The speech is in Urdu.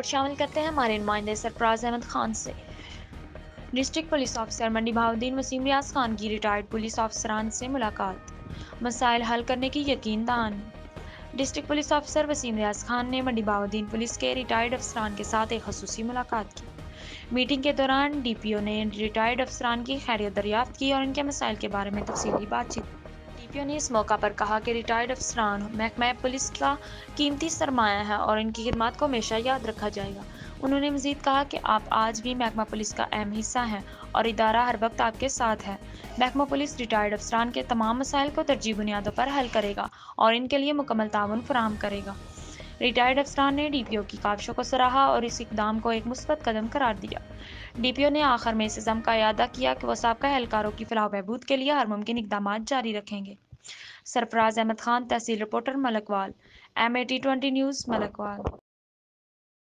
رپورٹ شامل کرتے ہیں ہمارے نمائندے سرفراز احمد خان سے۔ ڈسٹرکٹ پولیس آفیسر منڈی بہاؤالدین وسیم ریاض خان کی ریٹائرڈ پولیس افسران سے ملاقات، مسائل حل کرنے کی یقین دہانی۔ ڈسٹرکٹ پولیس آفیسر وسیم ریاض خان نے منڈی بہاؤالدین پولیس کے ریٹائرڈ افسران کے ساتھ ایک خصوصی ملاقات کی۔ میٹنگ کے دوران ڈی پی او نے ریٹائرڈ افسران کی خیریت دریافت کی اور ان کے مسائل کے بارے میں تفصیلی بات چیت کی۔ ڈی پی او نے اس موقع پر کہا کہ ریٹائرڈ افسران محکمہ پولیس کا قیمتی سرمایہ ہیں اور ان کی خدمات کو ہمیشہ یاد رکھا جائے گا۔ انہوں نے مزید کہا کہ آپ آج بھی محکمہ پولیس کا اہم حصہ ہیں اور ادارہ ہر وقت آپ کے ساتھ ہے۔ محکمہ پولیس ریٹائرڈ افسران کے تمام مسائل کو ترجیحی بنیادوں پر حل کرے گا اور ان کے لیے مکمل تعاون فراہم کرے گا۔ ریٹائرڈ افسران نے ڈی پی او کی کاوشوں کو سراہا اور اس اقدام کو ایک مثبت قدم قرار دیا۔ ڈی پی او نے آخر میں اس عزم کا اعادہ کیا کہ وہ سابقہ اہلکاروں کی فلاح و بہبود کے لیے ہر ممکن اقدامات جاری رکھیں گے۔ سرفراز احمد خان، تحصیل رپورٹر، ملک وال، MAT 20 نیوز، ملک وال۔